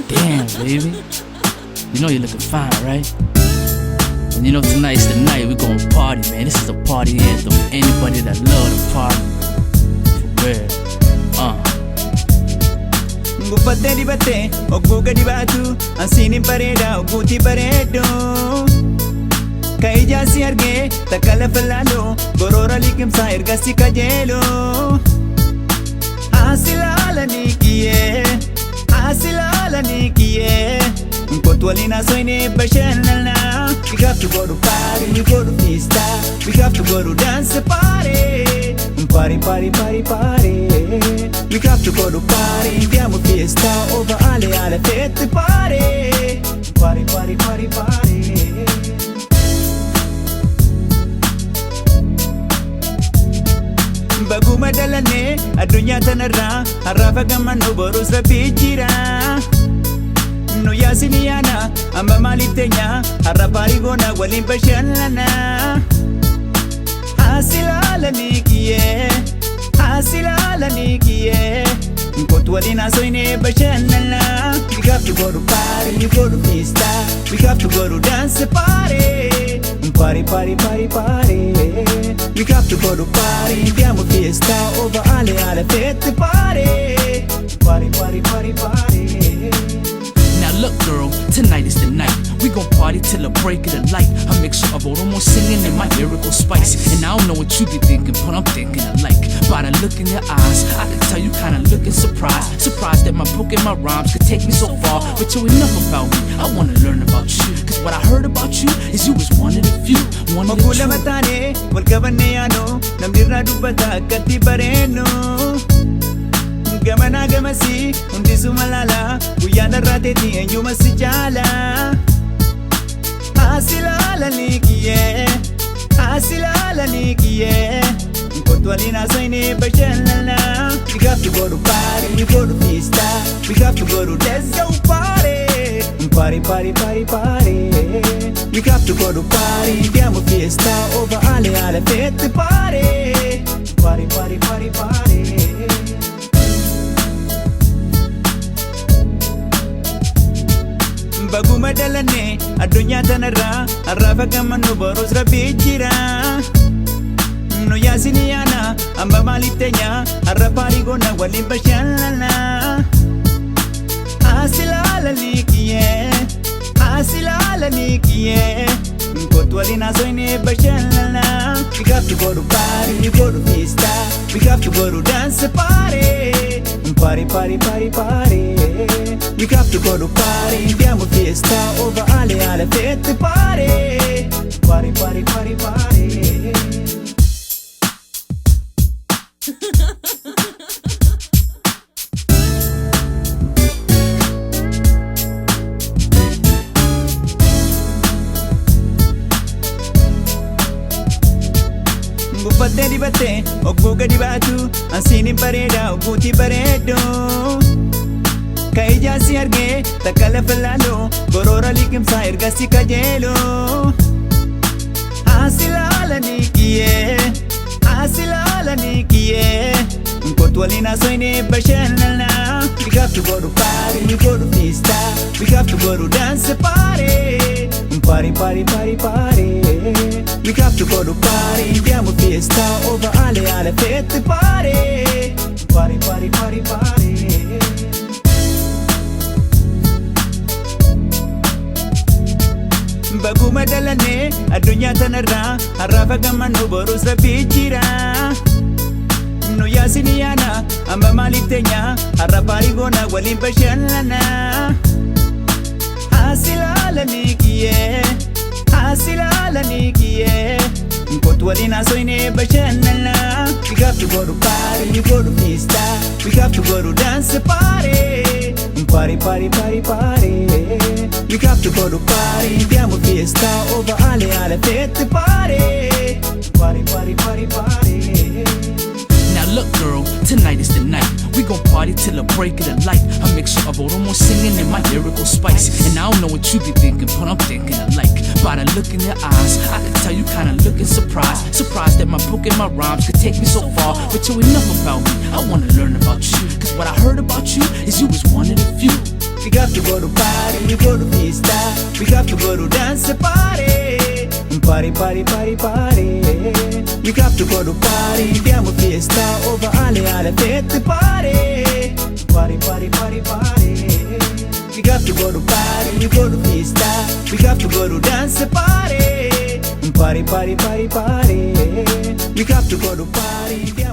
Damn, baby. You know you're looking fine, right? And you know tonight's the night we gon' party, man. This is a party anthem for anybody that love to party. For real. Gubbate di batte, ogguga di batu, ansini bareda, ogguti baredo. Kai jasi arge, takala falalo, gorora likimsa ergasi kajelo. Asilala nikiye, asilala nikiye. Kotwalina soine BASHANNANA. We have to go to party, we go to fiesta. We have to go to dance party. Party, party, party, party. We have to go to party, andiamo fiesta over alle fette party. Party, party, party, party. Baguma dalane, adunya tanarra, harrafa gamano borus rapijira. No yasiniana, amba malitenya, harrapari gona walin BASHANNANA. Asilala nikiye, asilala nikiye. Kotwalina soine BASHANNANA. We have to go to party, we go to fiesta. We have to go to dance party. Party, party, party, party. We have to go to party, andiamo fiesta over alle fette party. Party, party, party, party. Now look, girl, tonight is the night. We gon' party till the break of the light. A mixture of Oromo singing and my lyrical spice. And I don't know what you be thinking, but I'm thinking alike. By the look in your eyes, I can tell you kinda looking surprised. Surprised that my book and my rhymes could take me so far. But you ain't enough about me, I wanna learn about you. Cause what I heard about you is you was one of the few. One of the true. Matane, walkabane ano, namdirra dubata kati bareno. Gamana gamasi, undi sumalala, uyana rateti enyuma sijala. Asilala nikiye, asilala nikiye. Kotwalina soine BASHANNANA. We have to go to party, we go to fiesta. We have to go to let's go party. Party, party, party, party. We have to go to party, andiamo fiesta over alle fette party. Party, party, party, party. Baguma dalane, adunya tanarra, harrafa gamano boros rapijira. No yasiniana, amba malitenya, harrapari gona walin BASHANNANA. Asilala nikiye, asilala nikiye. Kotwalina soine BASHANNANA. We have to go to party, we go to fiesta. We have to go to dance party. Party, party, party, party. We have to go to party, andiamo fiesta over alle fette party. Party, party, party, party. Gubbate di batte, ogguga di batu, ansini bareda, ogguti baredo. Kai jasi arge, takala falalo, gorora likimsa ergasi kajelo. Asilala nikiye, asilala nikiye. Kotwalina soine BASHANNANA. We have to go to party, we go to fiesta. We have to go to dance party. Party, party, party, party. We have to go to party, andiamo fiesta over alle fette party. Party, party, party, party. Baguma dalane, adunya tanarra, harrafa gamano boros rapijira. No yasiniana, amba malitenya, harrapari gona walin BASHANNANA. Asilala nikiye, asilala nikiye. Kotwalina soine BASHANNANA. We have to go to party, we go to fiesta. We have to go to dance party. Party, party, party, party. We have to go to party, andiamo fiesta over alle fette party. Party, party, party, party. Now look, girl, tonight is the night. We gon' party till the break of the light. A mixture of Oromo singing and my lyrical spice. And I don't know what you be thinking, but I'm thinking alike. By the look in your eyes, I can tell you kinda looking surprised. Surprised that my book and my rhymes could take me so far. But you ain't enough about me, I wanna learn about you. Cause what I heard about you is you was one of the few. We have to go to party, we go to fiesta. We have to go to dance party. Party, party, party, party. We have to go to party, andiamo fiesta over alle fette party. Party, party, party, party. We have to go to party, we go to fiesta. We have to go to dance party. Party, party, party, party. We have to go to party.